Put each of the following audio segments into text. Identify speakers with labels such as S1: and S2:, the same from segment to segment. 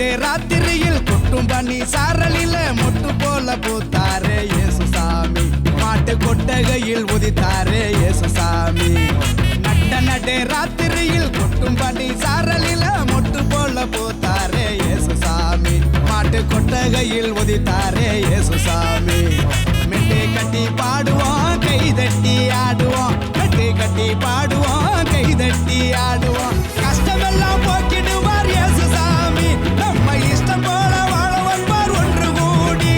S1: நடு ராத்திரியில் கொட்டும் பனி சாரலில மொட்டு போல பூத்தாரே இயேசுசாமி மாட்டு கொட்டகையில் உதித்தாரே இயேசுசாமி நடு ராத்திரியில் கொட்டும் பனி சாரலில மொட்டு போல பூத்தாரே இயேசுசாமி மாட்டு கொட்டகையில் உதித்தாரே இயேசுசாமி மெட்டு கட்டி பாடுவோம் கைதட்டி ஆடுவோம் மெட்டு கட்டி பாடுவோம் கைதட்டி ஆடுவோம் கஷ்டமெல்லாம் போக்கிடுவார் இயேசுசாமி நம்ம இஷ்டம் போல வாழ வைப்பார் ஒன்று கூடி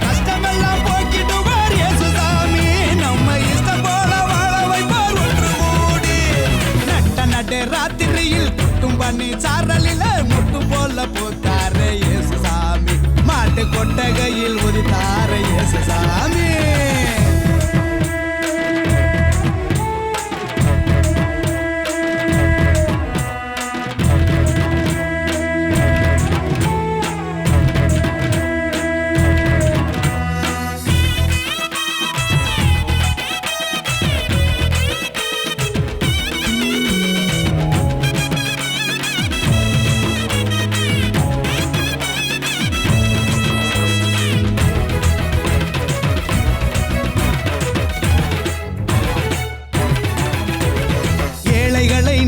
S1: கஷ்டமெல்லாம் போக்கிடுவார் இயேசுசாமி நம்ம இஷ்டம் போல வாழ வைப்பார் ஒன்று கூடி நடு ராத்திரியில் கொட்டும் பனி சாரலில முட்டு போல பூத்தாரே இயேசுசாமி மாட்டு கொட்டகையில் உதித்தாரே இயேசுசாமி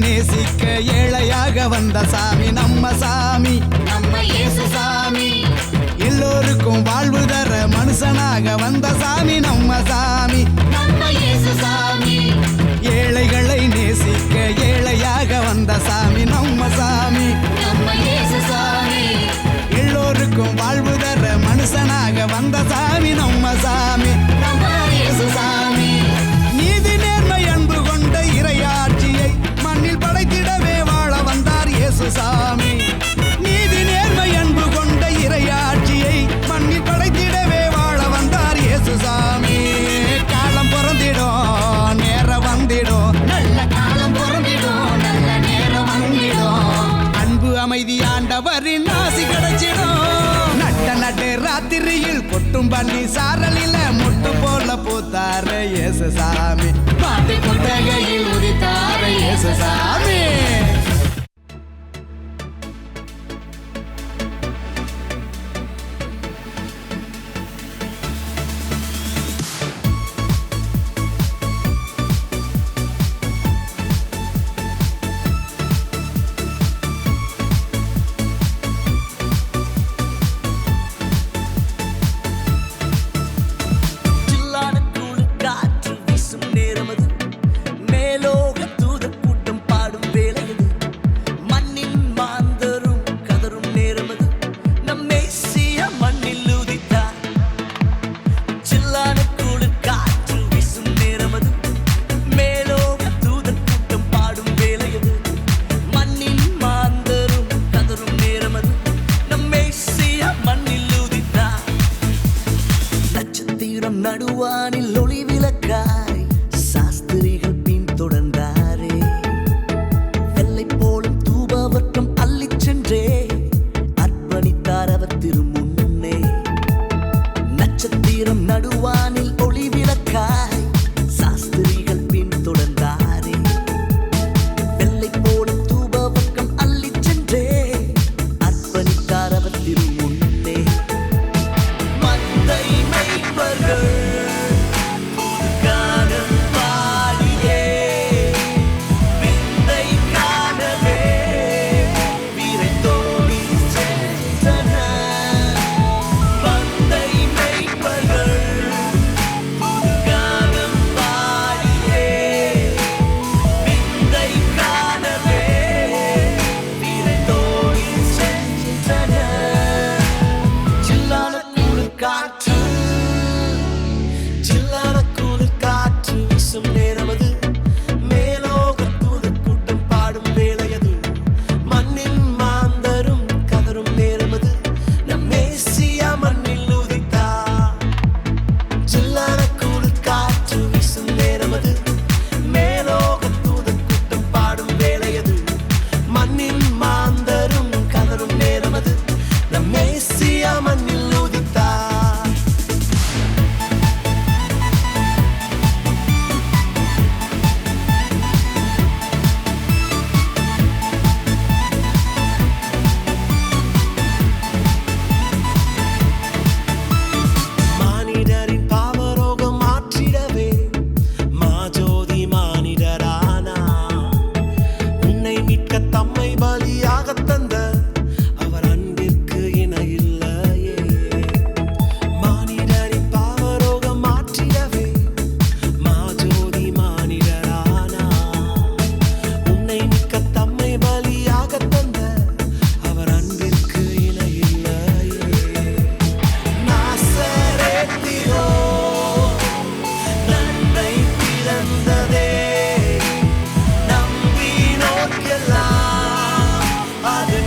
S1: நேசிக்க ஏழையாக வந்த சாமி நம்ம சாமி
S2: நம்ம இயேசுசாமி
S1: எல்லோருக்கும் வாழ்வு தர மனுஷனாக வந்த சாமி நம்ம சாமி
S2: நம்ம இயேசுசாமி
S1: ஏழைகளை நேசிக்க ஏழையாக வந்த சாமி நம்ம சாமி
S2: நம்ம இயேசுசாமி
S1: எல்லோருக்கும் வாழ்வு தர மனுஷனாக வந்த சாமி நம்ம சாமி
S2: நம்ம இயேசுசாமி
S1: நீதி நேர்மை அன்பு கொண்ட இறையாட்சியை மண்ணில் படைத்திடவே வாழ வந்தார் இயேசுசாமி நீதி நேர்மை அன்பு கொண்ட இறையாட்சியை மண்ணில் படைத்திடவே வாழ வந்தார் இயேசுசாமி காலம் பிறந்திடும் நேரம் வந்திடும்
S2: நல்ல காலம் பிறந்திடும் நல்ல நேரம் வந்திடும்
S1: அன்பு அமைதி ஆண்டவரின் ஆசி கிடைச்சிடும் நடு ராத்திரியில் கொட்டும் பனி சாரலில முட்டு போல பூத்தாரே இயேசுசாமி
S2: மாட்டு கொட்டகையில் உதித்தாரே
S1: இயேசுசாமி
S3: காற்று வீசும் நேரம் அது மேலோக தூத கூட்டம் பாடும் உன்னை மீட்க தம்மை பலியாக தந்த அவர் அன்பிற்கு இணையில்லையே. மானிடரின் பாவரோகம் மாற்றிடவே மாஜோதி மானிடரானா. உன்னை மீட்க தம்மை பலியாக தந்த அவர் அன்பிற்கு இணையில்லையே. நாசரேத்திலோ நன்மை பிறந்ததே, நம்பினோர்க்கெல்லாம் அது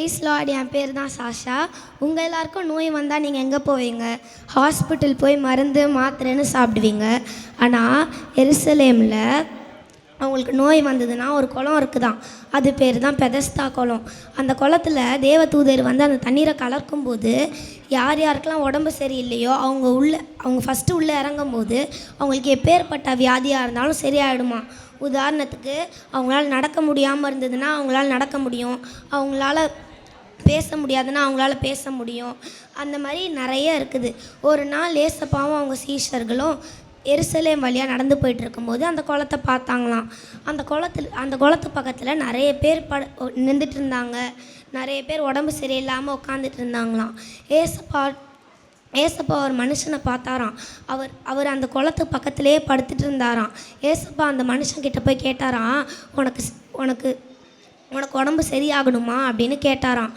S4: பிரைஸ் லார்ட். என் பேர் தான் சாஷா. உங்கள் எல்லாருக்கும் நோய் வந்தால் நீங்கள் எங்கே போவீங்க? ஹாஸ்பிட்டல் போய் மருந்து மாத்திரைன்னு சாப்பிடுவீங்க. ஆனால் எருசலேமில் அவங்களுக்கு நோய் வந்ததுன்னா ஒரு குளம் இருக்குதான், அது பேர் தான் பெதஸ்தா குளம். அந்த குளத்தில் தேவதூதர் வந்து அந்த தண்ணீரை கலக்கும்போது யார் யாருக்கெல்லாம் உடம்பு சரியில்லையோ அவங்க ஃபஸ்ட்டு உள்ளே இறங்கும்போது அவங்களுக்கு எப்பேற்பட்ட வியாதியாக இருந்தாலும் சரியாயிடுமா. உதாரணத்துக்கு அவங்களால நடக்க முடியாமல் இருந்ததுன்னா அவங்களால நடக்க முடியும், அவங்களால பேச முடியாதுன்னா அவங்களால பேச முடியும். அந்த மாதிரி நிறைய இருக்குது. ஒரு நாள் ஏசப்பாவும் அவங்க சீஷர்களும் எருசலேம் வழியாக நடந்து போயிட்டு இருக்கும்போது அந்த குளத்தை பார்த்தாங்களாம். அந்த குளத்து பக்கத்தில் நிறைய பேர் நின்றுட்டு இருந்தாங்க. நிறைய பேர் உடம்பு சரியில்லாமல் உட்காந்துட்டு இருந்தாங்களாம். ஏசப்பா ஒரு மனுஷனை பார்த்தாராம். அவர் அந்த குளத்து பக்கத்திலே படுத்துட்டு இருந்தாராம். ஏசப்பா அந்த மனுஷன்கிட்ட போய் கேட்டாராம், உனக்கு உடம்பு சரியாகணுமா அப்படின்னு கேட்டாராம்.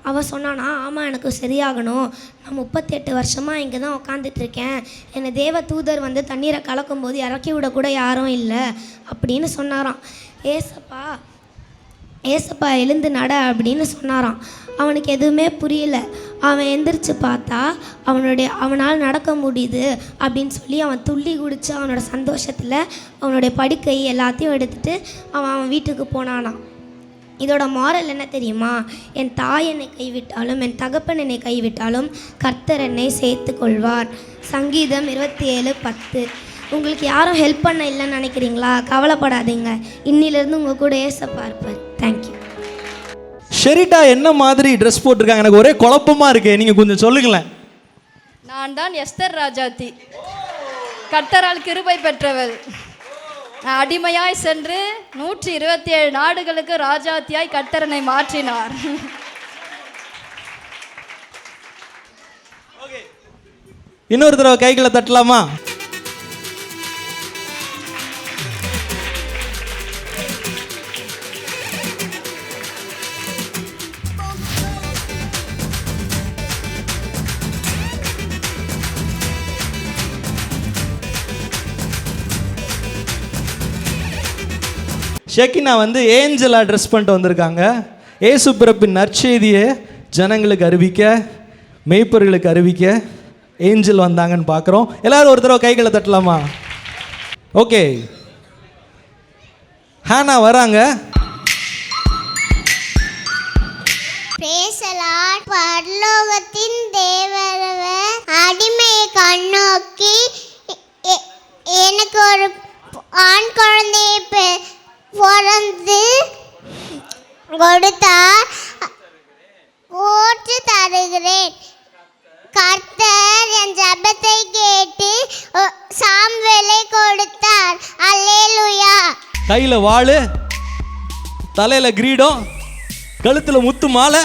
S4: அவன் சொன்னானா, ஆமாம் எனக்கு சரியாகணும், நான் 38 வருஷமாக இங்கே தான் உட்காந்துட்ருக்கேன், என்னை தேவ தூதர் வந்து தண்ணீரை கலக்கும்போது இறக்கி விடக்கூட யாரும் இல்லை அப்படின்னு சொன்னாராம். ஏசப்பா எழுந்து நட அப்படின்னு சொன்னாராம். அவனுக்கு எதுவுமே புரியல. அவன் எந்திரிச்சு பார்த்தா அவனால் நடக்க முடியுது அப்படின்னு சொல்லி அவன் துள்ளி குடித்து அவனோட சந்தோஷத்தில் அவனுடைய படுக்கை எல்லாத்தையும் எடுத்துகிட்டு அவன் வீட்டுக்கு போனானான். இதோட மாரல் என்ன தெரியுமா? என் தாய் என்னை கைவிட்டாலும் என் தகப்பன் என்னை கைவிட்டாலும் கர்த்தர் என்னை சேர்த்து கொள்வார். சங்கீதம் 27:10. உங்களுக்கு யாரும் ஹெல்ப் பண்ண இல்லைன்னு நினைக்கிறீங்களா? கவலைப்படாதீங்க, இன்னிலிருந்து உங்கள் கூட ஏசப்பா இருப்பார். தேங்க்யூ.
S5: ஷெரிட்டா என்ன மாதிரி ட்ரெஸ் போட்டிருக்காங்க? எனக்கு ஒரே குழப்பமாக இருக்கு, நீங்கள் கொஞ்சம் சொல்லுங்களேன்.
S6: நான் தான் எஸ்தர் ராஜாத்தி, கர்த்தரால் கிருபை பெற்றவள். அடிமையாய் சென்று 127 நாடுகளுக்கு ராஜாத்தியாய் கர்த்தரனை மாற்றினார்.
S5: இன்னொரு தடவை கைகளை தட்டலாமா? ஷெக்கினா வந்து ஏஞ்சலாக ட்ரெஸ் பண்ணிட்டு வந்திருக்காங்க. ஏசு பிறப்பின் நற்செய்தியை ஜனங்களுக்கு அறிவிக்க, மெய்ப்பர்களுக்கு அறிவிக்க ஏஞ்சல் வந்தாங்கன்னு பார்க்குறோம். எல்லாரும் ஒரு தடவை கைகளை தட்டலாமா? ஓகே, ஹானா வராங்க.
S7: பரலோகத்தின் தேவரவர் அடிமையை கண்ணோக்கி எனக்கு ஒரு ஆண் குழந்தையை பிறந்து கொடுத்தார், போற்று தருகிறேன். கர்த்தர் என் ஜெபத்தை கேட்டு சாமுவேலை கொடுத்தார். அல்லேலூயா.
S5: கையில் வாளு, தலையில கிரீடம், கழுத்துல முத்து மாலை.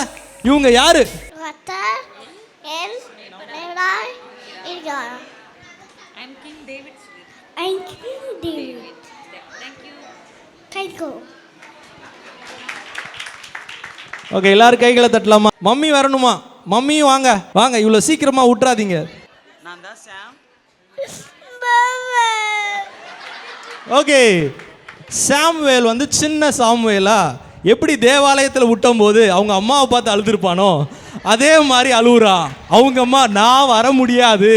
S5: இவங்க யாரு? ஓகே, எல்லாரும் கைகளை தட்டலாமா? மம்மி வரணுமா? மம்மியும் வாங்க வாங்க, இவ்வளோ சீக்கிரமா விட்டுறாதீங்க. ஓகே, சாமுவேல் வந்து சின்ன சாமுவேலா எப்படி தேவாலயத்தில் விட்டும் போது அவங்க அம்மாவை பார்த்து அழுதுருப்பானோ அதே மாதிரி அழுவுறா. அவங்க அம்மா, நான் வர முடியாது,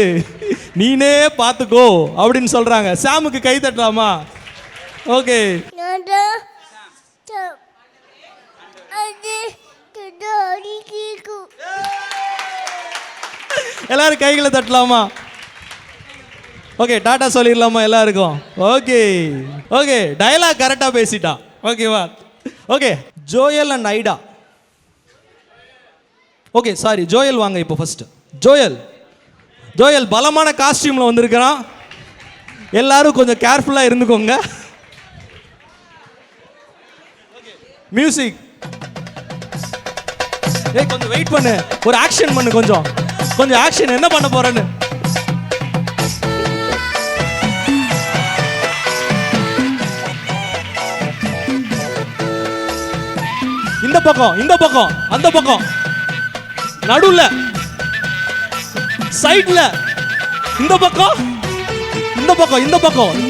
S5: நீனே பார்த்துக்கோ அப்படின்னு சொல்றாங்க. சாமுக்கு கை தட்டலாமா? ஓகே, எல்லாரும் கைகளை தட்டலாமா? ஓகே, டாடா சொல்லிடலாமா எல்லாருக்கும்? ஓகே ஓகே, டயலாக் கரெக்டாக பேசிட்டான். ஓகேவா? ஓகே, ஜோயல் அண்ட் ஐடா. ஓகே, சாரி, ஜோயல் வாங்க இப்போ ஃபர்ஸ்ட். ஜோயல் பலமான காஸ்டியூமில் வந்திருக்கிறான். எல்லாரும் கொஞ்சம் கேர்ஃபுல்லாக இருந்துக்கோங்க. மியூசிக். ஏய், கொஞ்சம் வெயிட் பண்ணு, ஒரு ஆக்ஷன் பண்ணு, கொஞ்சம் ஆக்ஷன். என்ன பண்ண போறேன்னு இந்த பக்கம் அந்த பக்கம், நடுவுல, சைட்ல, இந்த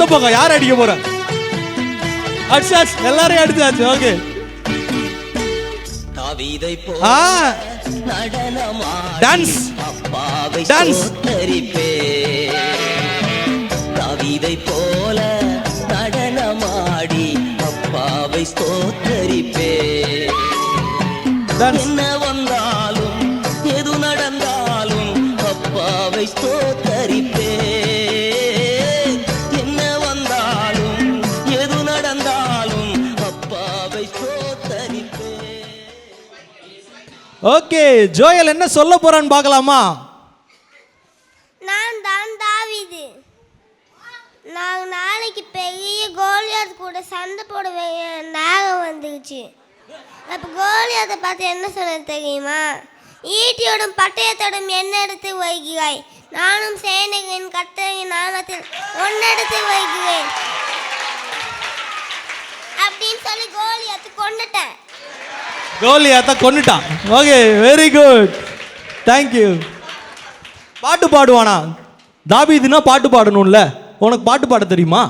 S5: பக்கம் யார் அடிக்க போற? அடிச்சாச்சு, எல்லாரையும் அடிச்சாச்சு. ஓகே,
S2: தாவீதை போல
S5: ஆ
S2: நடனமாடி
S5: டான்ஸ்
S2: அப்பாவை
S5: டான்ஸ்.
S2: ஸ்தோத்தரிப்பே. தாவீதை போல நடனமாடி அப்பாவை ஸ்தோத்தரிப்பே.
S5: டான்ஸ்.
S2: என்ன வந்தாலும் எது நடந்தாலும் அப்பாவை ஸ்தோத்தரிப்பே. என்ன வந்தாலும் எது நடந்தாலும் அப்பாவை ஸ்தோத்தரிப்பே.
S5: ஓகே, ஜோயல் என்ன சொல்ல போறான்னு பார்க்கலாமா?
S7: நான் தான் தாவீது. நான் நாளைக்கு பெரிய கோலியாத் கூட சண்டை போட வேண்டிய நேரம் வந்துச்சு. அப்போ கோலியாத்தை பார்த்து என்ன சொன்ன தெரியுமா? ஈட்டியோடும் பட்டயத்தோடும் என்ன எடுத்து வைக்கிறாய்? நானும் சேனைகளின் கர்த்தரின் நாமத்தில் ஒன்னெடுத்து வைக்கிறேன் அப்படின்னு சொல்லி கோலியாத்தை கொண்டுட்டேன்.
S5: கோலியாத்தை கொன்னுட்டான். Okay, very good, thank you. பாட்டு பாடுவானா? தாவீதுனா பாட்டு பாடணும்ல. உனக்கு பாட்டு பாட தெரியுமா?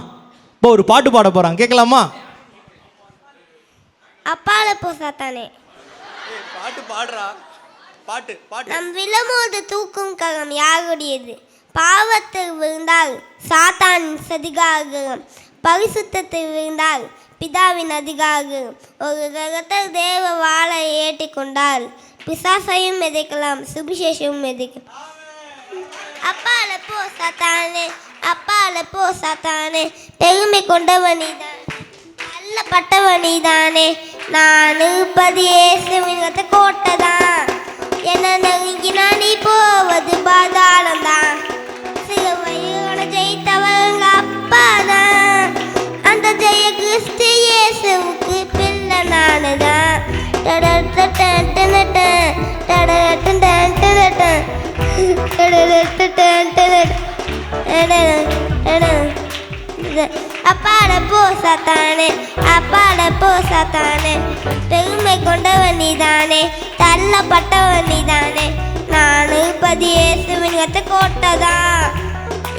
S5: இப்போ ஒரு பாட்டு பாட போறான், கேட்கலாமா?
S7: அப்பால போ சாத்தானே,
S5: பாட்டு பாடுறா. பாட்டு பாட்டு.
S7: நம் விலமோது தூக்கும் கரம் யாருடையது? பாவத்தில் விழுந்தால் சாத்தான் அதிகாரம், பரிசுத்தத்தில் விழுந்தால் பிதாவின் அதிகாரம். ஒரு கிரகத்தில் தேவ வாழை ஏற்றி கொண்டால் பிசாசையும் மிதிக்கலாம், சுபிசேஷமும் மிதிக்கலாம். அப்பால போ சாத்தானே, அப்பால போ சாத்தானே, பெருமை கொண்டவனிதான், நல்லப்பட்டவனிதானே. நான் பதியேசுவின் கோட்டைதான், என்ன நெருங்கினா நீ போவது பாதாளம் தான். சிலுவையோட ஜெயித்தவங்க அப்பாதான், அந்த ஜெய கிறிஸ்து இயேசுவுக்கு பிள்ளை நானுதான். அப்பாட போ சாத்தானே, அப்பாட போ சாத்தானே, பெருமை கொண்டவன் நீதானே, தள்ளப்பட்டவன் நீதானே. நானு பதியேசுவின் கோட்டைதான்,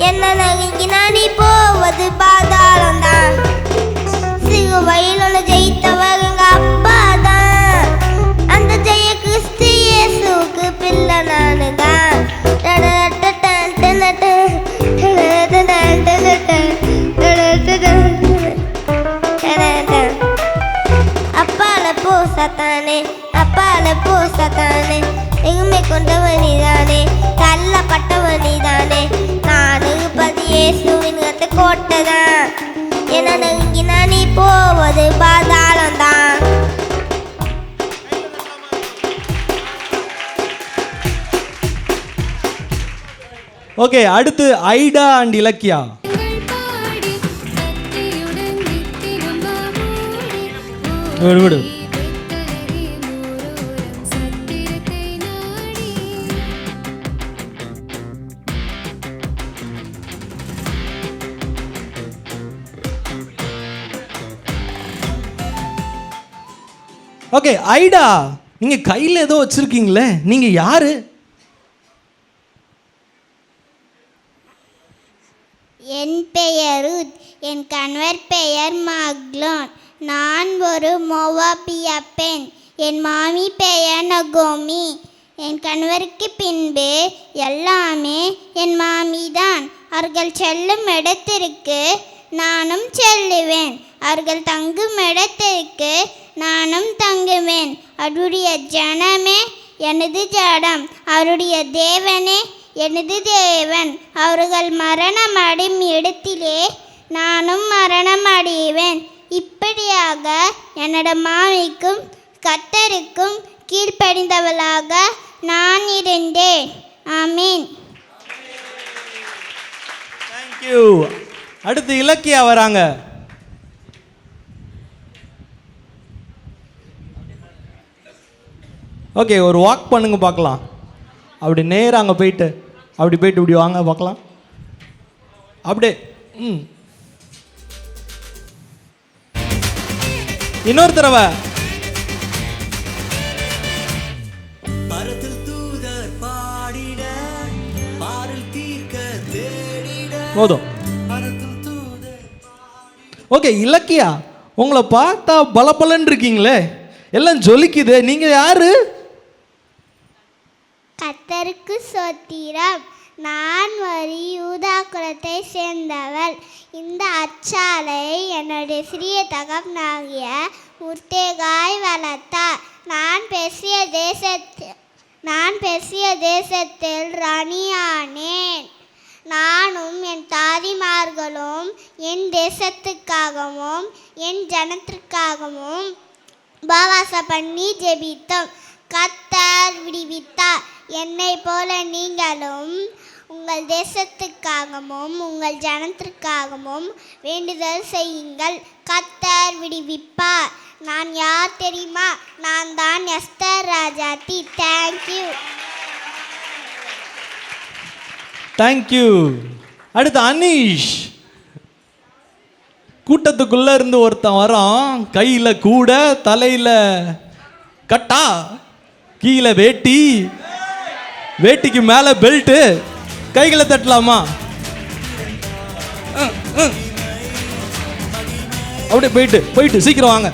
S7: என்ன நெருங்கினா நீ போவது பாதாளம் தான். சிலுவையில் ஜெயித்தவங்க அப்பாதான், அந்த ஜெய கிறிஸ்து இயேசுவுக்கு பிள்ளை நானுதான். அப்பால போ சாத்தானே, அப்பால போ சாத்தானே, பெருமை கொண்டவனிதானே, தள்ளப்பட்டவனிதானே. நானு பதியேசுவின் கோட்டைதான், என்ன நெருங்கினா நீ போவது பாதாளம் தான்.
S5: ஓகே, அடுத்து ஐடா அண்ட் இலக்கியா. விடு விடு. ஓகே, ஐடா, நீங்க கையில் ஏதோ வச்சிருக்கீங்களே, நீங்க யாரு?
S7: என் பெயர் ரூத், என் கணவர் பெயர் மக்லோன். நான் ஒரு மோவாபிய பெண். என் மாமி பெயர் நகோமி. என் கணவருக்கு பின்பு எல்லாமே என் மாமிதான். அவர்கள் செல்லும் இடத்திற்கு நானும் செல்லுவேன், அவர்கள் தங்கும் இடத்திற்கு நானும் தங்குவேன். அவருடைய ஜனமே எனது ஜடம், அவருடைய தேவனே எனது தேவன். அவர்கள் மரணம் அடையும் இடத்திலே நானும் மரணம் அடைவேன். இப்படியாக என்னோட மாமிக்கும் கர்த்தருக்கும் கீழ்ப்படிந்தவளாக நான் இருந்தேன். ஆமீன்.
S5: தேங்க்யூ. அடுத்து இலக்கியா வராங்க. ஓகே, ஒரு வாக் பண்ணுங்க பார்க்கலாம். அப்படி நேராக அங்கே போயிட்டு அப்படி போயிட்டு இப்படி வாங்க பார்க்கலாம். அப்படியே இன்னொரு தடவை.
S3: பரத்தில் தூதர் பாடிட, பாரில் தீர்க்க தேடிட,
S5: போதும்.
S3: பரத்தில் தூதர்.
S5: ஓகே, இலக்கியா, உங்களை பார்த்தா பலபலன்னு இருக்கீங்களே, எல்லாம் ஜொலிக்குது. நீங்க யாரு?
S7: கர்த்தருக்கு ஸ்தோத்திரம். நான் ஒரு யூதா குலத்தை சேர்ந்தவள். இந்த அச்சாலை என்னுடைய சிறிய தகப்பனாகிய முர்தேகாய் வளர்த்தார். நான் பெர்சிய தேசத்தில் ராணியானேன். நானும் என் தாதிமார்களும் என் தேசத்துக்காகவும் என் ஜனத்திற்காகவும் உபவாசம் பண்ணி ஜெபித்தோம். கர்த்தர் விடுவித்தார். என்னை போல நீங்களும் உங்கள் தேசத்துக்காகவும் உங்கள் ஜனத்திற்காகவும் வேண்டுதல் செய்யுங்கள். கர்த்தர் விடுவிப்பார். நான் யார் தெரியுமா? நான் தான் எஸ்தர் ராஜாத்தி. தேங்க்யூ.
S5: தேங்க்யூ. அடுத்து அனீஷ். கூட்டத்துக்குள்ள இருந்து ஒருத்தன் வரான். கையில கூட, தலையில கட்டா, கீழே வேட்டி, வேட்டிக்கு மேல பெல்ட். கைகளை தட்டலாமா? அப்படியே போயிட்டு சீக்கிரம் வாங்க,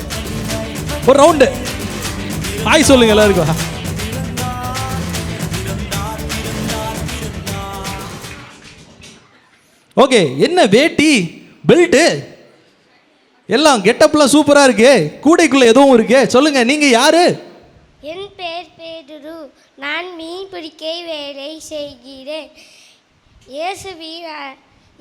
S5: ஒரு ரவுண்டு. ஹாய் சொல்லுங்க எல்லாருக்கும். ஓகே, என்ன வேட்டி, பெல்ட்டு, எல்லாம் கெட்டப்லாம் சூப்பரா இருக்கு. கூடைக்குள்ள எதுவும் இருக்கு. சொல்லுங்க, நீங்க யாரு?
S7: என் பேர் பேதுரு. நான் மீன் பிடிக்க வேலை செய்கிறேன்.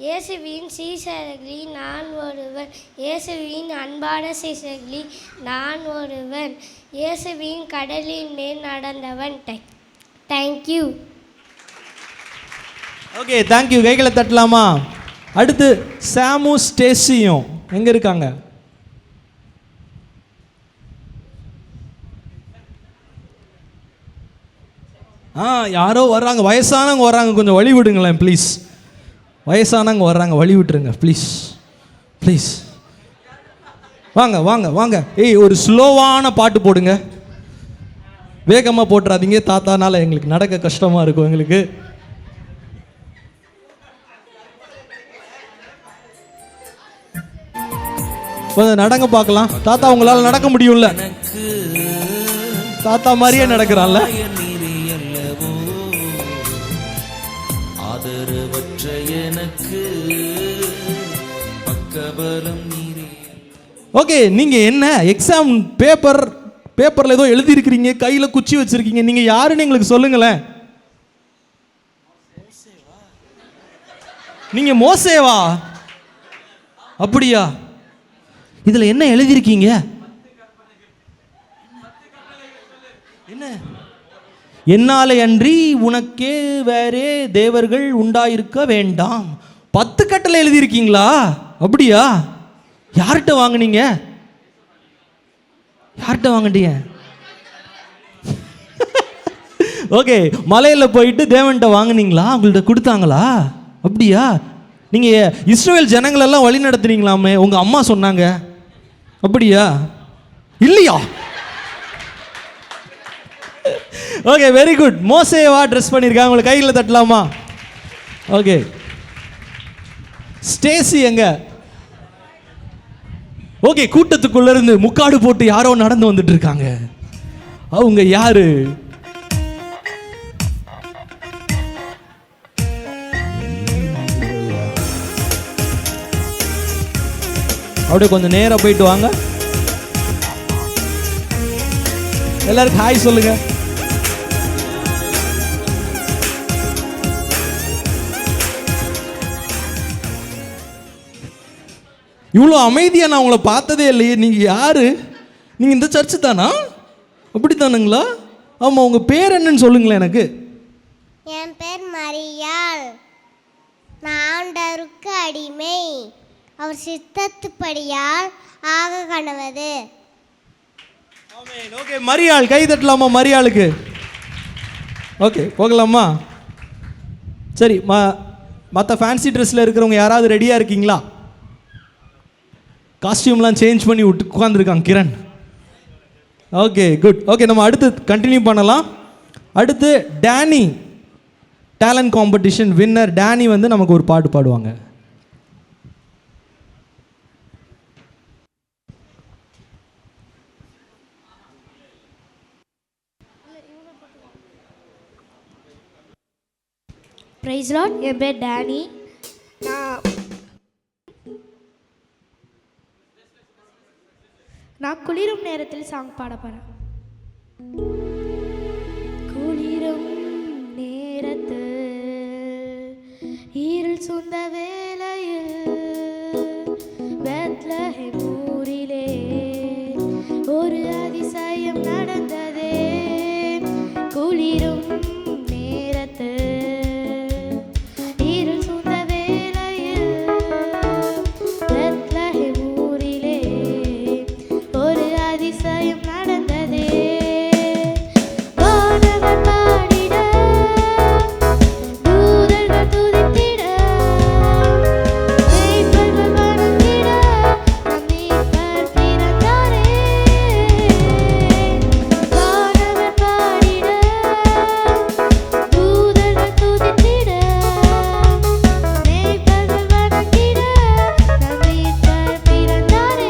S7: இயேசுவின் சீசர்களில் நான் ஒருவன். இயேசுவின் அன்பான சீசர்களில் நான் ஒருவன். இயேசுவின் கடலின் மேல் நடந்தவன். தேங்க்யூ.
S5: Okay, thank you. கைகளை தட்டலாமா? அடுத்து சாமு ஸ்டேசியும் எங்க இருக்காங்க? யாரோ வர்றாங்க, வயசானவங்க வர்றாங்க. கொஞ்சம் வழி விடுங்களேன் ப்ளீஸ். வயசானவங்க வர்றாங்க, வழி விட்டுருங்க ப்ளீஸ் ப்ளீஸ். வாங்க வாங்க வாங்க. ஏய், ஒரு ஸ்லோவான பாட்டு போடுங்க. வேகமாக போட்டுறாதீங்க. தாத்தானால எங்களுக்கு நடக்க கஷ்டமாக இருக்கும். எங்களுக்கு கொஞ்சம் நடங்க பார்க்கலாம். தாத்தா உங்களால் நடக்க முடியும்ல? தாத்தா மாதிரியே நடக்கிறான்ல.
S3: ஆதரவற்ற எனக்கு பக்கபலம் நீரே.
S5: ஓகே, நீங்க என்ன எக்ஸாம் பேப்பர்ல ஏதோ எழுதி இருக்கிறீங்க, கையில குச்சி வச்சிருக்கீங்க. நீங்க யாருன்னு எங்களுக்கு சொல்லுங்களேன். நீங்க மோசேவா? அப்படியா? இதுல என்ன எழுதியிருக்கீங்க? என்ன? என்னாலே அன்றி உனக்கே வேறே தேவர்கள் உண்டாயிருக்க வேண்டாம். 10 கட்டளை எழுதியிருக்கீங்களா? அப்படியா? யார்கிட்ட வாங்குனீங்க? யார்கிட்ட வாங்கிட்டீங்க? ஓகே, மலையில் போயிட்டு தேவன்கிட்ட வாங்கினீங்களா? உங்கள்கிட்ட கொடுத்தாங்களா? அப்படியா? நீங்கள் இஸ்ரவேல் ஜனங்களெல்லாம் வழி நடத்துறீங்களாமே, உங்கள் அம்மா சொன்னாங்க. அப்படியா? இல்லையா? Okay, very good. மோசேவா ட்ரெஸ் பண்ணியிருக்காங்க. உங்களை கையில் தட்டலாமா? ஓகே, ஸ்டேசி எங்க? ஓகே, கூட்டத்துக்குள்ள இருந்து முக்காடு போட்டு யாரோ நடந்து வந்துட்டு இருக்காங்க. அவங்க யாரு? அப்படியே கொஞ்சம் நேரா போயிட்டு வாங்க. எல்லாருக்கும் ஹாய் சொல்லுங்க. இவ்வளோ அமைதியா நான் உங்களை பார்த்ததே இல்லையே. நீங்க யாரு? நீங்க இந்த சர்ச்சு தானா? அப்படித்தானுங்களா? ஆமா, உங்க பேர் என்னன்னு சொல்லுங்களேன் எனக்கு.
S7: என் பேர் மரியாள். நான் ஆண்டவருக்கு அடிமை. அவர் சித்தத்துப்படியால் ஆக கனவது.
S5: ஓகே, மரியாள். கை தட்டலாமா மரியாளுக்கு? ஓகே, போகலாமா? சரி, மற்ற ஃபேன்சி ட்ரெஸ்ஸில் இருக்கிறவங்க யாராவது ரெடியாக இருக்கீங்களா? காஸ்டியூம்லாம் சேஞ்ச் பண்ணி விட்டு உட்காந்துருக்காங்க கிரண். Okay, good. ஓகே, நம்ம அடுத்து கண்டினியூ பண்ணலாம். அடுத்து Danny, talent competition winner Danny வந்து நமக்கு ஒரு பாட்டு பாடுவாங்க.
S4: Price Lord. என் பேர் டேனி. நான் குளிரும் நேரத்தில் சாங் பாட போகிறேன். குளிரும் நேரத்தில் இருள் சொந்த வேளையில் பெத்லஹேம் ஊரிலே ஒரு அதிசயம் நடந்ததே. குளிரும் நேரத்தில் இருள் சொந்த வேளையில் பெத்லஹேம் ஊரிலே ஒரு அதிசயம் நடந்ததே. வானவர் பாடிட, தூதர்கள் துதித்திட, மேய்ப்பர்கள் வணங்கிட, நம் மீட்பர் பிறந்தாரே. வானவர் பாடிட, தூதர்கள் துதித்திட, மேய்ப்பர்கள் வணங்கிட, நம் மீட்பர் பிறந்தாரே.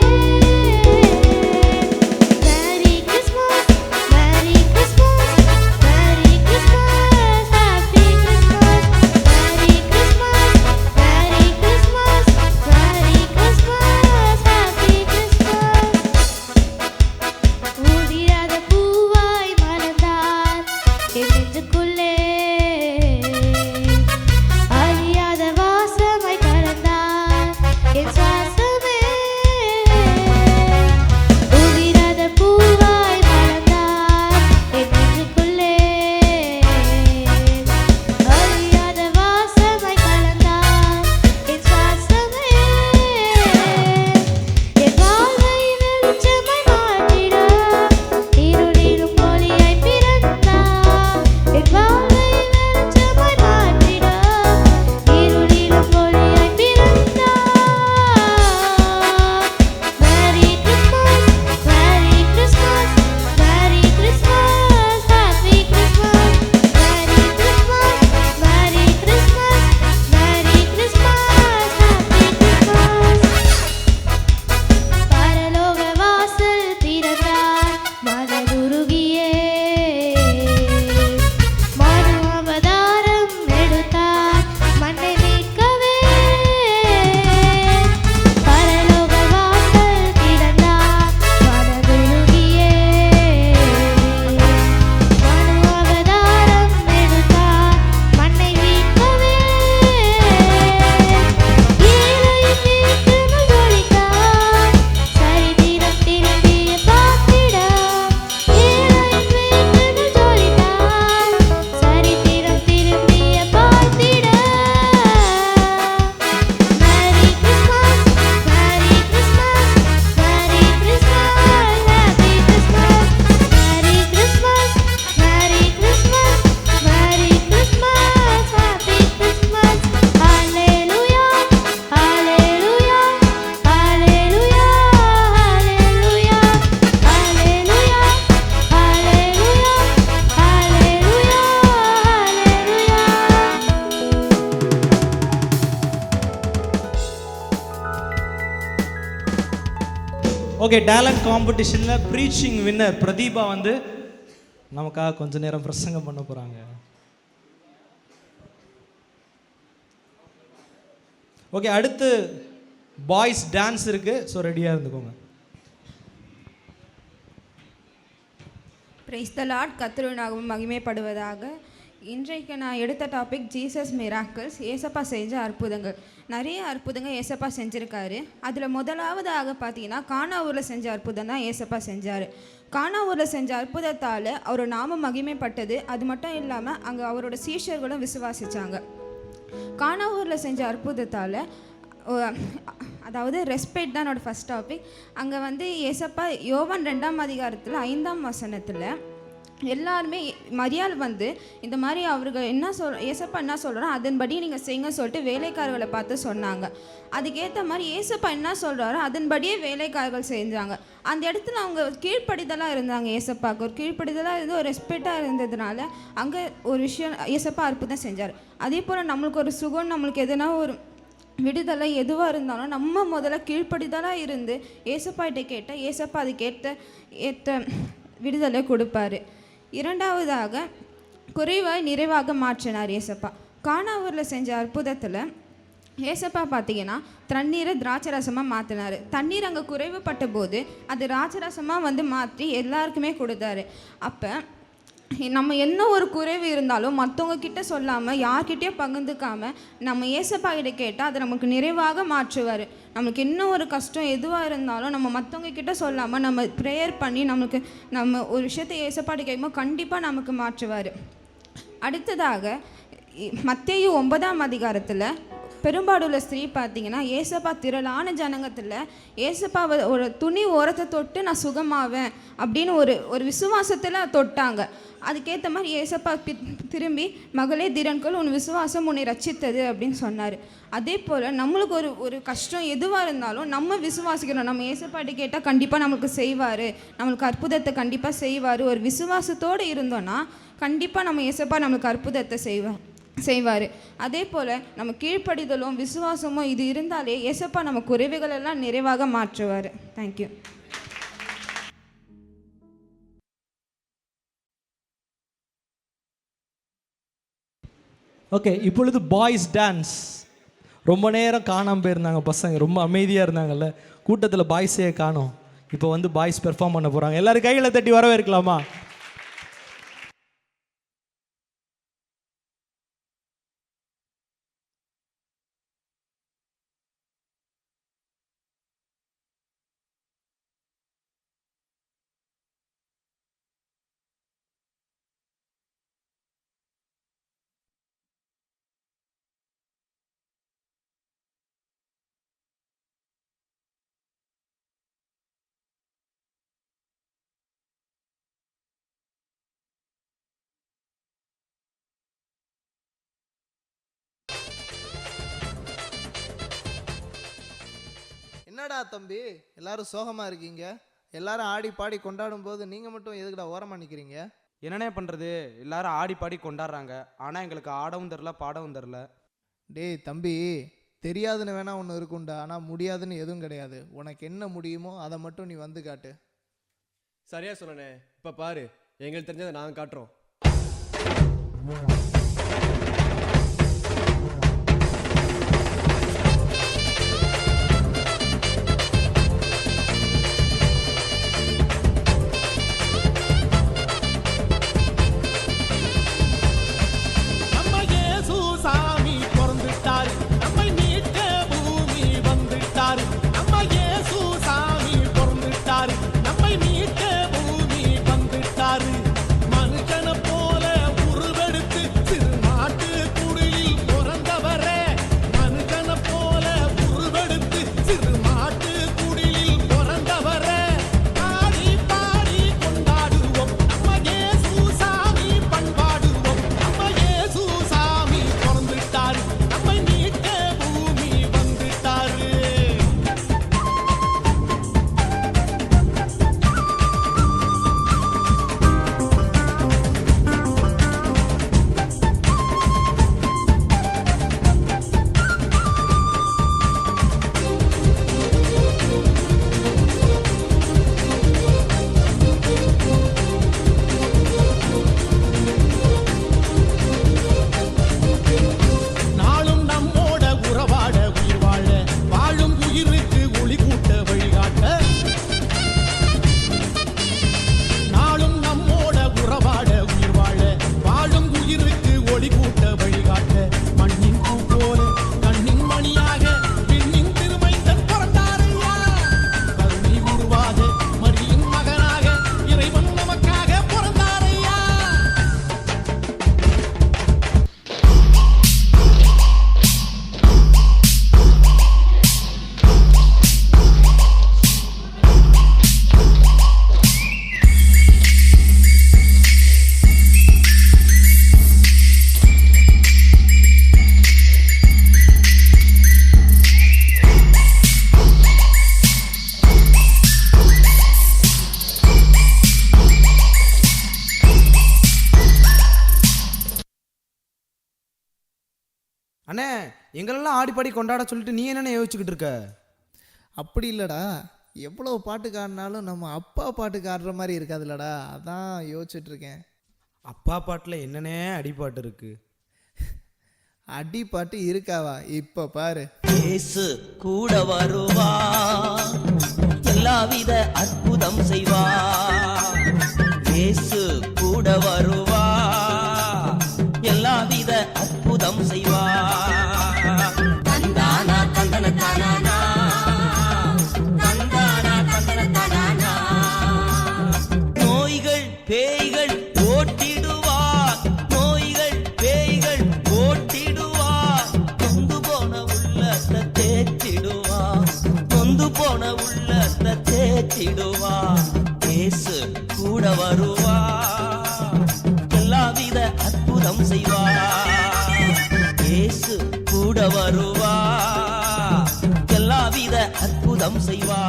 S4: Merry Christmas, Merry Christmas, Merry Christmas, Happy Christmas, Merry Christmas, Merry Christmas, Merry Christmas, Happy Christmas. ஊதிராத பூவாய் மலர்ந்தார் என் நெஞ்சுக்குள்ளே, அழியாத வாசமாய் கலந்தார் என் சுவாசமே. ஊதிராத பூவாய் மலர்ந்தார் என் நெஞ்சுக்குள்ளே, அழியாத வாசமாய் கலந்தார் என் சுவாசமே. என் வாழ்வை வெளிச்சமாய் மாற்றிட, இருளிலும் ஒளியாய் பிறந்தார். என் வாழ்வை வெளிச்சமாய் மாற்றிட, இருளிலும் ஒளியாய் பிறந்தார். Merry Christmas, Merry Christmas, Merry Christmas, Happy Christmas, Merry Christmas, Merry Christmas, Merry Christmas, Happy Christmas. பரலோக வாசல் திறந்தார் மனதுருகியே, மனு அவதாரம் எடுத்தார் மண்ணை மீட்கவே. பரலோக வாசல் திறந்தார் மனதுருகியே, மனு அவதாரம் எடுத்தார் மண்ணை மீட்கவே. ஏழையின் மீட்பு ஒளித்தார், சரித்திரம் திரும்பிய பார்த்திட. ஏழையின் மீட்பு ஒளித்தார், சரித்திரம் திரும்பிய பார்த்திட. Merry Christmas, Merry Christmas, Merry Christmas, Happy Christmas, Merry Christmas, Merry Christmas, Merry Christmas, Happy Christmas. Hallelujah, Hallelujah, Hallelujah, Hallelujah, Hallelujah, Hallelujah, Hallelujah.
S5: Okay, talent காம்படிஷனில் ப்ரீச்சிங் வின்னர் பிரதீபா வந்து நமக்காக கொஞ்ச நேரம் பிரசங்கம் பண்ண போகிறாங்க. ஓகே, அடுத்து பாய்ஸ் டான்ஸ் இருக்குது. ஸோ ரெடியாக இருந்துக்கோங்க.
S8: Praise the Lord. கர்த்தருவின் மகிமைப்படுவதாக. இன்றைக்கு நான் எடுத்த டாபிக் ஜீசஸ் மிராக்கிள்ஸ், ஏசப்பா செஞ்ச அற்புதங்கள். நிறைய அற்புதங்கள் ஏசப்பா செஞ்சுருக்காரு. அதில் முதலாவதாக பார்த்தீங்கன்னா கானாவூரில் செஞ்ச அற்புதம் தான் ஏசப்பா செஞ்சார். கானாவூரில் செஞ்ச அற்புதத்தால் அவர் நாமம் மகிமைப்பட்டது. அது மட்டும் இல்லாமல் அங்கே அவரோட சீஷர்களும் விசுவாசித்தாங்க. கானாவூரில் செஞ்ச அற்புதத்தால், அதாவது ரெஸ்பெக்ட் தான் என்னோடய ஃபஸ்ட் டாபிக். அங்கே வந்து ஏசப்பா யோவான் 2ஆம் அதிகாரத்தில் 5ஆம் வசனத்தில் எல்லாருமே மரியாள் வந்து இந்த மாதிரி அவர்கள் ஏசப்பா என்ன சொல்கிறாரோ அதன்படி நீங்கள் செய்யுங்க சொல்லிட்டு வேலைக்காரர்களை பார்த்து சொன்னாங்க. அதுக்கேற்ற மாதிரி ஏசப்பா என்ன சொல்கிறாரோ அதன்படியே வேலைக்காரர்கள் செஞ்சாங்க. அந்த இடத்துல அவங்க கீழ்ப்படிதலாக இருந்தாங்க. ஏசப்பாவுக்கு ஒரு கீழ்ப்படிதலாக இருந்து ஒரு ரெஸ்பெக்டாக இருந்ததுனால அங்கே ஒரு விஷயம் ஏசப்பா அற்புதம் செஞ்சார். அதே போல் நம்மளுக்கு ஒரு சுகம், நம்மளுக்கு எதுனா ஒரு விடுதலை எதுவாக இருந்தாலும் நம்ம முதல்ல கீழ்ப்படிதலாக இருந்து ஏசப்பாகிட்ட கேட்டால் ஏசப்பா அதுக்கேற்ற விடுதலை கொடுப்பாரு. இரண்டாவதாக குறைவாய் நிறைவாக மாற்றினார் ஏசப்பா. கானாவூரில் செஞ்ச அற்புதத்தில் ஏசப்பா பார்த்தீங்கன்னா தண்ணீரை திராட்சை ரசமாக மாற்றினார். தண்ணீர் அங்கே குறைவுபட்ட போது அது திராட்சரசமாக வந்து மாற்றி எல்லாருக்குமே கொடுத்தாரு. அப்போ நம்ம என்ன ஒரு குறைவு இருந்தாலும் மற்றவங்க கிட்ட சொல்லாமல் யார்கிட்டயும் பகிர்ந்துக்காமல் நம்ம ஏசப்பா கிட்ட கேட்டால் அதை நமக்கு நிறைவாக மாற்றுவார். நம்மளுக்கு என்ன ஒரு கஷ்டம் எதுவாக இருந்தாலும் நம்ம மற்றவங்க கிட்ட சொல்லாமல் நம்ம ப்ரேயர் பண்ணி நம்ம ஒரு விஷயத்தை ஏசப்பாடி கேட்கும்போது கண்டிப்பாக நமக்கு மாற்றுவார். அடுத்ததாக மத்தேயு 9ஆம் அதிகாரத்தில் பெரும்பாடுள்ள ஸ்திரீ பார்த்தீங்கன்னா ஏசப்பா திரளான ஜனங்கத்தில் ஏசப்பாவை ஒரு துணி ஓரத்தை தொட்டு நான் சுகமாவேன் அப்படின்னு ஒரு விசுவாசத்தில் தொட்டாங்க. அதுக்கேற்ற மாதிரி ஏசப்பா திரும்பி மகளே திறன்கள் உன் விசுவாசம் உன்னை ரட்சித்தது அப்படின்னு சொன்னார். அதே போல் நம்மளுக்கு ஒரு கஷ்டம் எதுவாக இருந்தாலும் நம்ம விசுவாசிக்கிறோம். நம்ம ஏசப்பாட்டி கேட்டால் கண்டிப்பாக நம்மளுக்கு செய்வார், நம்மளுக்கு அற்புதத்தை கண்டிப்பாக செய்வார். ஒரு விசுவாசத்தோடு இருந்தோன்னா கண்டிப்பாக நம்ம ஏசப்பா நம்மளுக்கு அற்புதத்தை செய்வார். அதே போல் நம்ம கீழ்ப்படிதலும் விசுவாசமும் இது இருந்தாலே ஏசப்பா நம்ம குறைவுகளெல்லாம் நிறைவாக மாற்றுவார். தேங்க்யூ.
S5: ஓகே, இப்பொழுது பாய்ஸ் டான்ஸ். ரொம்ப நேரம் காணாமல் போயிருந்தாங்க பசங்க, ரொம்ப அமைதியாக இருந்தாங்கல்ல, கூட்டத்தில் பாய்ஸே காணோம். இப்போ வந்து பாய்ஸ் பெர்ஃபார்ம் பண்ண போகிறாங்க. எல்லோரும் கையில் தட்டி வரவேற்கலாமா?
S9: என்னடா தம்பி எல்லாரும் சோகமா இருக்கீங்க? எல்லாரும் ஆடி பாடி கொண்டாடும் போது நீங்க மட்டும் எதுக்குடா ஓரமா நிக்கிறீங்க?
S10: என்னண்ணே பண்றது, எல்லாரும் ஆடி பாடி கொண்டாடுறாங்க, ஆனா எங்களுக்கு ஆடவும் தெரில பாடவும் தெரில.
S9: டேய் தம்பி, தெரியாதுன்னு வேணா ஒன்று இருக்கும்டா, ஆனால் முடியாதுன்னு எதுவும் கிடையாது. உனக்கு என்ன முடியுமோ அதை மட்டும் நீ வந்து காட்டு.
S11: சரியா சொன்னே. இப்போ பாரு, எங்களுக்கு தெரிஞ்சதை நாங்கள் காட்டுறோம்.
S10: அண்ணே, எங்களெல்லாம் ஆடி பாடி கொண்டாட சொல்லிட்டு நீ என்னென்ன யோசிச்சுக்கிட்டு இருக்க?
S9: அப்படி இல்லைடா, எவ்வளோ பாட்டுக்கு ஆடினாலும் நம்ம அப்பா பாட்டுக்கு ஆடுற மாதிரி இருக்காதுல்லடா, அதான் யோசிச்சுட்டு இருக்கேன்.
S10: அப்பா பாட்டில் என்னென்ன அடிப்பாட்டு இருக்கு?
S9: அடிப்பாட்டு இருக்காவா இப்போ பாரு.
S2: இயேசு கூட வருவா, எல்லாவித அற்புதம் செய்வா. இயேசு கூட வருவா, எல்லாவித அற்புதம் செய்வா. தந்தானா தந்தன தானா, தந்தானா தந்தன தானா. நோய்கள் பேய்கள் ஓட்டிடுவார், நோய்கள் பேய்கள் ஓட்டிடுவார். நொந்து போன உள்ளத்தை தேற்றிடுவார், நொந்து போன உள்ளத்தை தேற்றிடுவார். இயேசு கூட வருவா, எல்லாவித அற்புதம் செய்வா. இயேசு கூட வருவா, எல்லாவித அற்புதம் செய்வா.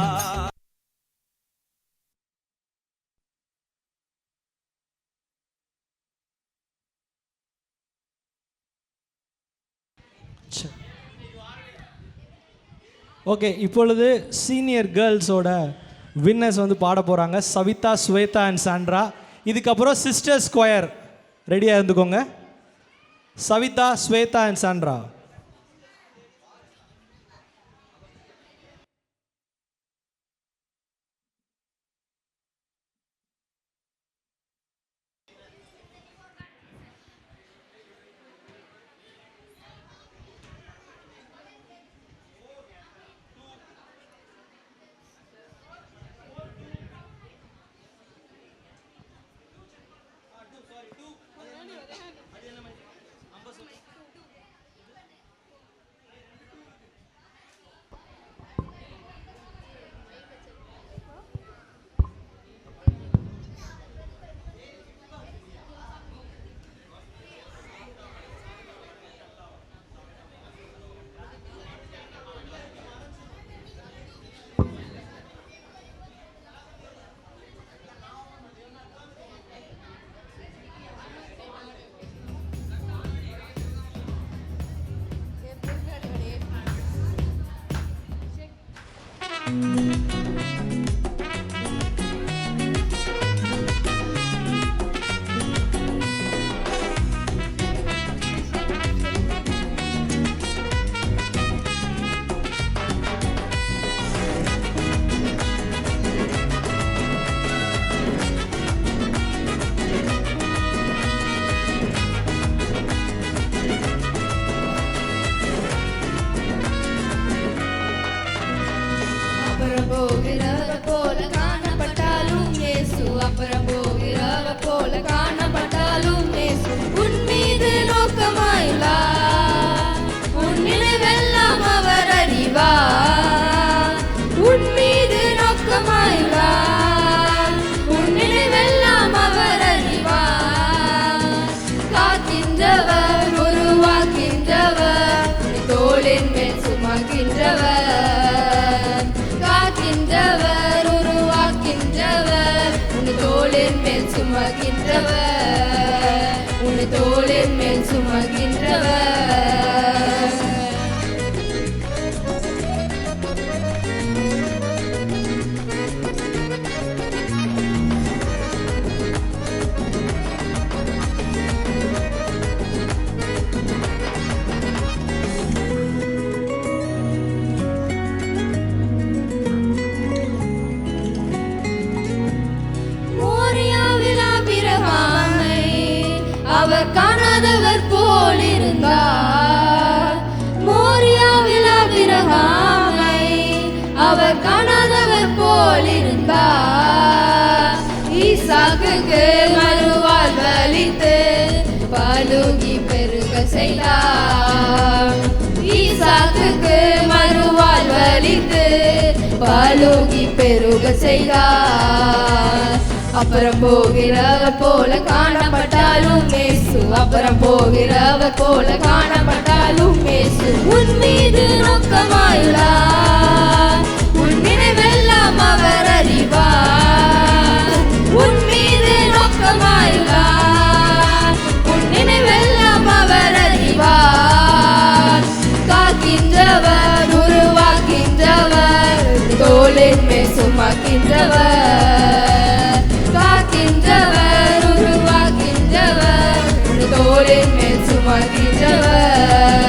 S5: ஓகே, இப்பொழுது சீனியர் கேர்ள்ஸோட வின்னர்ஸ் வந்து பாட போகிறாங்க. Savitha, Shwetha and Sandra. இதுக்கப்புறம் சிஸ்டர் ஸ்கொயர் ரெடியாக இருந்துக்கோங்க. Savitha, Shwetha and Sandra.
S8: உன் தோளின் மேல் சுமக்கின்றவர். அவர் காணாதவர் போல் இருந்தார். மோரியாவில் ஆபிரகாமை அவர் காணாதவர் போல் இருந்தார். ஈசாக்குக்கு மறுவாழ் அளித்து பலுகி பெருக செய்தார். ஈசாக்குக்கு மறுவாழ் அளித்து பலுகி பெருக செய்தார். அப்புறம் போகிறவர் போல காணப்பட்டாலும் இயேசு, அப்புறம் போகிறவர் போல காணப்பட்டாலும் இயேசு உன் மீது நோக்கமாயுள்ளார். உன் நினைவெல்லாம் அவர் அறிவார். உன் மீது நோக்கமாயுள்ளார். உன் நினைவெல்லாம் அவர் அறிவார். காக்கின்றவர், உருவாக்கின்றவர், தோளின் மேல் சுமக்கின்றவர். காக்கின்றவர், உருவாக்கின்றவர், தோளின் மேல் சுமக்கின்றவர்.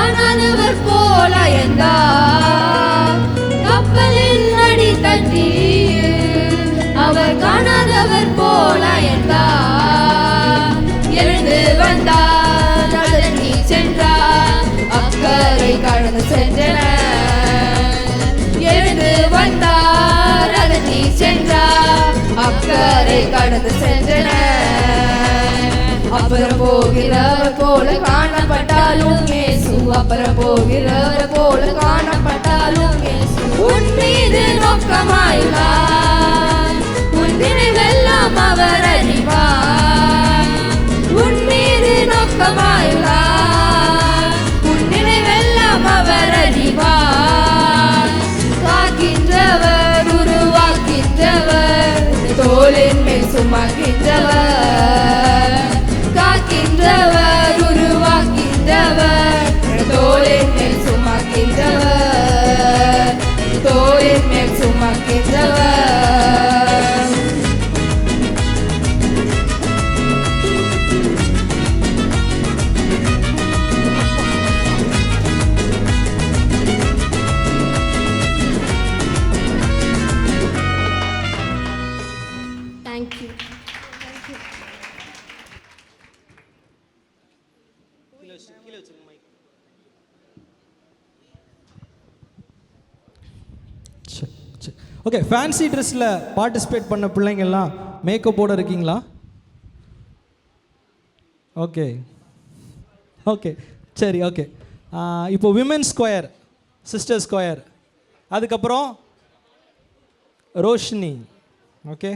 S6: காணாதவர் போல என்றார். கப்பலில் அடி தட்டி அவர் காணாதவர் போல என்றார். எழுந்து வந்தார், அதனை சென்றார், அக்கறை கடந்து சென்றனர். எழுந்து வந்தார், அதனை சென்றார், அக்கறை கடந்து சென்றனர். அப்புறம் போகிறவர் போல காணப்பட்டாலும் இயேசு, அப்புறம் போகிறவர் போல காணப்பட்டாலும் இயேசு உன் மீது நோக்கமாயுள்ளார். உன் நினைவெல்லாம் அவர் அறிவார். உன் மீது நோக்கமாயுள்ளார். உன் நினைவெல்லாம் அவர் அறிவார். காக்கின்றவர், உருவாக்கின்றவர், தோளின் மேல் சுமக்கின்றவர். காக்கின்றவர், உருவாக்கின்றவர், தோளின் மேல் சுமக்கின்றவர். தோளின் மேல் சுமக்கின்றவர். தேங்க்யூ.
S5: ஓகே, ஃபேன்சி ட்ரெஸ்ஸில் பார்ட்டிசிபேட் பண்ண பிள்ளைங்கள்லாம் மேக்கப்போட இருக்கீங்களா? ஓகே ஓகே சரி ஓகே. இப்போ விமென் ஸ்கொயர், சிஸ்டர் ஸ்கொயர், அதுக்கப்புறம் Roshini. Okay,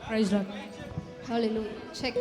S6: Praise God. Hallelujah. Check.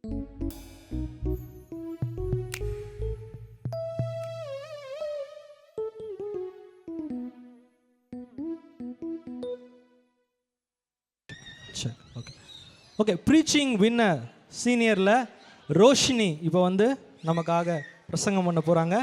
S5: சரி, ஓகே ஓகே. ப்ரீச்சிங் வின்னர் சீனியரில் ரோஷினி இப்போ வந்து நமக்காக பிரசங்கம் பண்ண போகிறாங்க.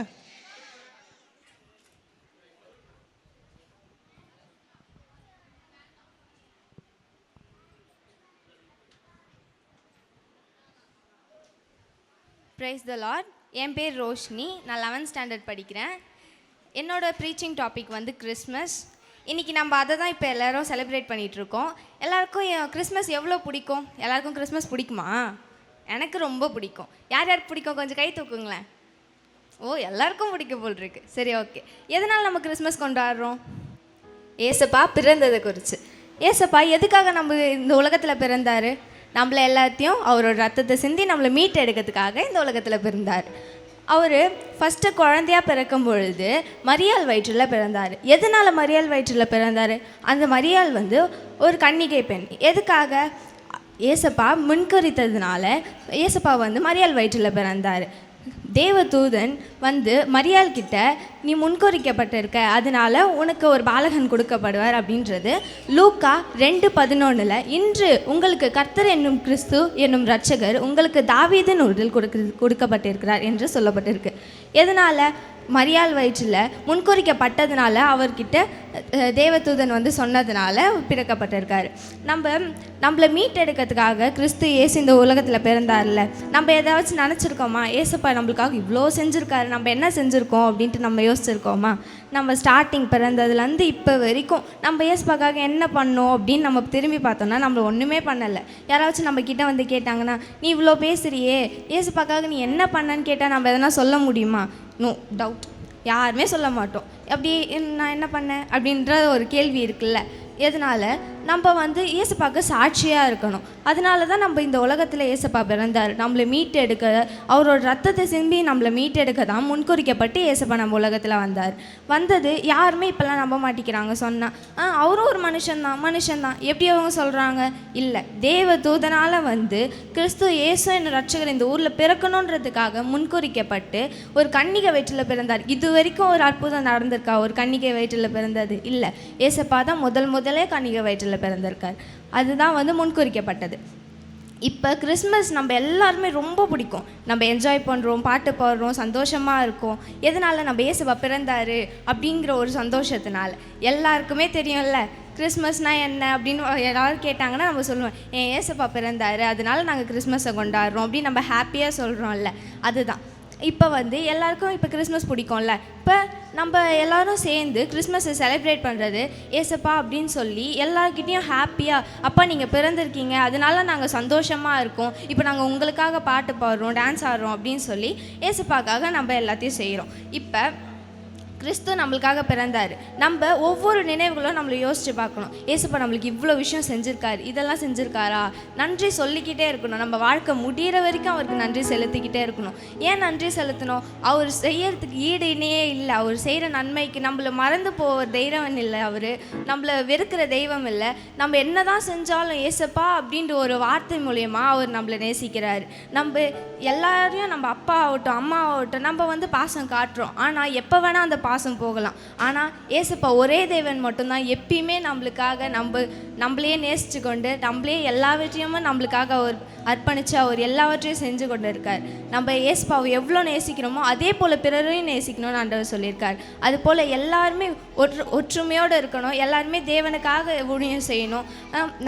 S12: Praise the Lord. என் பேர் ரோஷினி, நான் 11th ஸ்டாண்டர்ட் படிக்கிறேன். என்னோட ப்ரீச்சிங் டாபிக் வந்து கிறிஸ்மஸ். இன்றைக்கி நம்ம அதை தான் இப்போ எல்லோரும் செலிப்ரேட் பண்ணிகிட்ருக்கோம். எல்லாருக்கும் கிறிஸ்மஸ் எவ்வளோ பிடிக்கும்? எல்லாருக்கும் கிறிஸ்மஸ் பிடிக்குமா? எனக்கு ரொம்ப பிடிக்கும். யார் யாருக்கு பிடிக்கும் கொஞ்சம் கை தூக்குங்களேன். ஓ, எல்லாருக்கும் பிடிக்க போல் இருக்கு. சரி, ஓகே. எதனால் நம்ம கிறிஸ்மஸ் கொண்டாடுறோம்? ஏசப்பா பிறந்ததை குறித்து. ஏசப்பா எதுக்காக நம்ம இந்த உலகத்தில் பிறந்தார்? நம்மளை எல்லாத்தையும் அவரோட ரத்தத்தை சிந்தி நம்மளை மீட் எடுக்கிறதுக்காக இந்த உலகத்தில் பிறந்தார். அவர் ஃபஸ்ட்டு குழந்தையாக பிறக்கும் பொழுது மரியாள் வயிற்றில் பிறந்தார். எதனால் மரியாள் வயிற்றில் பிறந்தார்? அந்த மரியாள் வந்து ஒரு கன்னிகை பெண். எதுக்காக? ஏசப்பா முன்கரித்ததுனால ஏசப்பா வந்து மரியாள் வயிற்றில் பிறந்தார். தேவதூதன் வந்து மரியாள் கிட்ட, நீ முன்கொறிக்கப்பட்டிருக்க, அதனால உனக்கு ஒரு பாலகன் கொடுக்கப்படுவார் அப்படின்றது லூக்கா 2:11 இன்று உங்களுக்கு கர்த்தர் என்னும் கிறிஸ்து என்னும் இரட்சகர் உங்களுக்கு தாவீதின் ஊரில் கொடுக்கப்பட்டிருக்கிறார் என்று சொல்லப்பட்டிருக்கு. எதனால்? மரியாள் வயிற்றில் முன்கொறிக்கப்பட்டதுனால அவர்கிட்ட தேவதூதன் வந்து சொன்னதுனால பிறக்கப்பட்டிருக்காரு. நம்மளை மீட் எடுக்கிறதுக்காக கிறிஸ்து ஏசு இந்த உலகத்தில் பிறந்தார்ல. நம்ம ஏதாச்சும் நினச்சிருக்கோமா? ஏசப்பா நம்மளுக்காக இவ்வளோ செஞ்சுருக்காரு, நம்ம என்ன செஞ்சுருக்கோம் அப்படின்ட்டு நம்ம யோசிச்சிருக்கோமா? நம்ம ஸ்டார்டிங் பிறந்ததுலேருந்து இப்போ வரைக்கும் நம்ம ஏசப்பாக்காக என்ன பண்ணோம் அப்படின்னு நம்ம திரும்பி பார்த்தோம்னா நம்ம ஒன்றுமே பண்ணலை. யாராச்சும் நம்ம கிட்டே வந்து கேட்டாங்கன்னா, நீ இவ்வளோ பேசுகிறியே, ஏசப்பாக்காக நீ என்ன பண்ணன்னு கேட்டால் நம்ம எதனா சொல்ல முடியுமா? நோ டவுட், யாருமே சொல்ல மாட்டோம். அப்படி நான் என்ன பண்ணேன் அப்படின்ற ஒரு கேள்வி இருக்குல்ல. எதனால்? நம்ம வந்து ஏசப்பாவுக்கு சாட்சியாக இருக்கணும். அதனால தான் நம்ம இந்த உலகத்தில் ஏசப்பா பிறந்தார். நம்மளை மீட் எடுக்க, அவரோட ரத்தத்தை சிம்பி நம்மளை மீட் எடுக்க தான் முன்குறிக்கப்பட்டு ஏசப்பா நம்ம உலகத்தில் வந்தது யாருமே இப்போல்லாம் நம்ப மாட்டேங்கிறாங்க. சொன்னால் அவரும் ஒரு மனுஷன்தான் எப்படி அவங்க சொல்கிறாங்க? இல்லை, தேவ தூதனால் வந்து கிறிஸ்து இயேசு என்ற ரட்சகர் இந்த ஊரில் பிறக்கணுன்றதுக்காக முன்குறிக்கப்பட்டு ஒரு கன்னிகை வயிற்றில் பிறந்தார். இது வரைக்கும் ஒரு அற்புதம் நடந்திருக்கா ஒரு கன்னிகை வயிற்றில் பிறந்தது? இல்லை, ஏசப்பா தான் முதலே கன்னிகை வயிற்றில் பிறந்திருக்கார். அதுதான் வந்து முன்குறிக்கப்பட்டது. இப்போ கிறிஸ்மஸ் நம்ம எல்லாருமே ரொம்ப பிடிக்கும். நம்ம என்ஜாய் பண்ணுறோம், பாட்டு பாடுறோம், சந்தோஷமாக இருக்கும். எதனால்? நம்ம ஏசப்பா பிறந்தார் அப்படிங்கிற ஒரு சந்தோஷத்தினால. எல்லாருக்குமே தெரியும்ல கிறிஸ்மஸ்னால் என்ன அப்படின்னு யாராவது கேட்டாங்கன்னா நம்ம சொல்லுவோம், ஏசப்பா பிறந்தார் அதனால நாங்கள் கிறிஸ்மஸை கொண்டாடுறோம் அப்படின்னு நம்ம ஹாப்பியாக சொல்கிறோம்ல. அதுதான் இப்போ வந்து எல்லாருக்கும் இப்போ கிறிஸ்மஸ் பிடிக்கும்ல. இப்போ நம்ம எல்லோரும் சேர்ந்து கிறிஸ்மஸை செலிப்ரேட் பண்ணுறது ஏசப்பா அப்படின்னு சொல்லி எல்லாருக்கிட்டேயும் ஹாப்பியாக, அப்பா நீங்கள் பிறந்திருக்கீங்க அதனால நாங்கள் சந்தோஷமாக இருக்கோம், இப்போ நாங்கள் உங்களுக்காக பாட்டு பாடுறோம், டான்ஸ் ஆடுறோம் அப்படின்னு சொல்லி ஏசப்பாக்காக நம்ம எல்லாத்தையும் செய்கிறோம். இப்போ கிறிஸ்து நம்மளுக்காக பிறந்தார். நம்ம ஒவ்வொரு நினைவுகளும் நம்மளை யோசித்து பார்க்கணும். ஏசப்பா நம்மளுக்கு இவ்வளோ விஷயம் செஞ்சுருக்காரு, இதெல்லாம் செஞ்சுருக்காரா, நன்றி சொல்லிக்கிட்டே இருக்கணும். நம்ம வாழ்க்கை முடிகிற வரைக்கும் அவருக்கு நன்றி செலுத்திக்கிட்டே இருக்கணும். ஏன் நன்றி செலுத்தணும்? அவர் செய்யறதுக்கு ஈடு இணையே இல்லை. அவர் செய்கிற நன்மைக்கு நம்மளை மறந்து போகிற தெய்வம் இல்லை, அவர் நம்மளை வெறுக்கிற தெய்வம் இல்லை. நம்ம என்ன தான் செஞ்சாலும் ஏசப்பா அப்படின்ற ஒரு வார்த்தை மூலயமா அவர் நம்மளை நேசிக்கிறார். நம்ம எல்லாரையும் நம்ம அப்பா ஆகட்டும் அம்மா ஆகட்டும் நம்ம வந்து பாசம் காட்டுறோம். ஆனால் எப்போ வேணால் அந்த பாசம் போகலாம். ஆனால் ஏசப்பா ஒரே தேவன் மட்டும்தான் எப்பயுமே நம்மளுக்காக நம்மளையே நேசித்து கொண்டு நம்மளே எல்லாவற்றையுமே நம்மளுக்காக அவர் அர்ப்பணித்து அவர் எல்லாவற்றையும் செஞ்சு கொண்டு இருக்கார். நம்ம ஏசப்பாவை எவ்வளோ நேசிக்கிறோமோ அதே போல் பிறரையும் நேசிக்கணும்னு ஆண்டவர் சொல்லியிருக்கார். அதுபோல் எல்லாருமே ஒற்றுமையோடு இருக்கணும், எல்லாருமே தேவனுக்காக ஊழியம் செய்யணும்,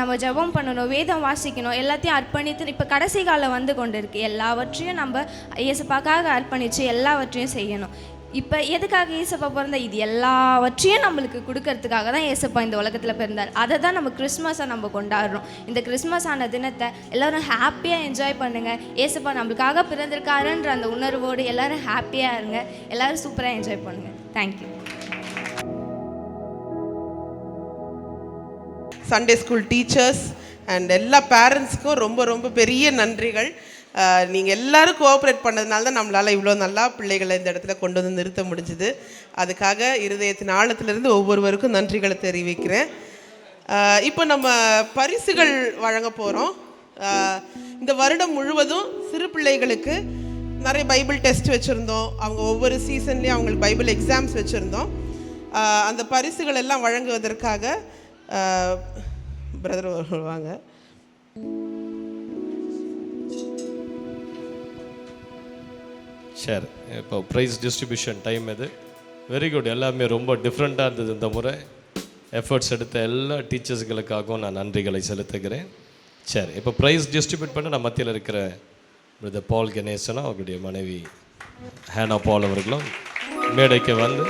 S12: நம்ம ஜெபம் பண்ணணும், வேதம் வாசிக்கணும், எல்லாத்தையும் அர்ப்பணித்து இப்போ கடைசி காலம் வந்து கொண்டு இருக்கு. எல்லாவற்றையும் நம்ம ஏசப்பாக்காக அர்ப்பணித்து எல்லாவற்றையும் செய்யணும். இப்போ எதுக்காக ஏசப்பா பிறந்த? இது எல்லாவற்றையும் நம்மளுக்கு கொடுக்கறதுக்காக தான் ஏசப்பா இந்த உலகத்தில் பிறந்தார். அதை தான் நம்ம கிறிஸ்மஸை நம்ம கொண்டாடுறோம். இந்த கிறிஸ்மஸ் ஆன தினத்தை எல்லோரும் ஹாப்பியாக என்ஜாய் பண்ணுங்கள். ஏசப்பா நம்மளுக்காக பிறந்திருக்காருன்ற அந்த உணர்வோடு எல்லோரும் ஹாப்பியாக இருங்க, எல்லோரும் சூப்பராக என்ஜாய் பண்ணுங்கள். Thank you.
S13: Sunday school teachers and எல்லா பேரண்ட்ஸ்க்கும் ரொம்ப ரொம்ப பெரிய நன்றிகள். நீங்கள் எல்லோரும் கோஆப்ரேட் பண்ணதுனால தான் நம்மளால் இவ்வளோ நல்லா பிள்ளைகளை இந்த இடத்துல கொண்டு வந்து நிறுத்த முடிஞ்சுது. அதுக்காக இருதயத்தின் ஆழத்திலிருந்து ஒவ்வொருவருக்கும் நன்றிகளை தெரிவிக்கிறேன். இப்போ நம்ம பரிசுகள் வழங்க போகிறோம். இந்த வருடம் முழுவதும் சிறு பிள்ளைகளுக்கு நிறைய பைபிள் டெஸ்ட் வச்சுருந்தோம். அவங்க ஒவ்வொரு சீசன்லேயும் அவங்களுக்கு பைபிள் எக்ஸாம்ஸ் வச்சுருந்தோம். அந்த பரிசுகள் எல்லாம் வழங்குவதற்காக பிரதர் வருவாங்க.
S14: சரி, இப்போ ப்ரைஸ் டிஸ்ட்ரிபியூஷன் டைம் இது. Very good. எல்லாமே ரொம்ப டிஃப்ரெண்ட்டாக இருந்தது இந்த முறை. எஃபர்ட்ஸ் எடுத்த எல்லா டீச்சர்ஸ்களுக்காகவும் நான் நன்றிகளை செலுத்துகிறேன். சரி, இப்போ ப்ரைஸ் டிஸ்ட்ரிபியூட் பண்ண நம்ம மத்தியில் இருக்கிற பிரதர் பால் கணேசனும் அவருடைய மனைவி ஹேனா பால் அவர்களும் மேடைக்கு வந்து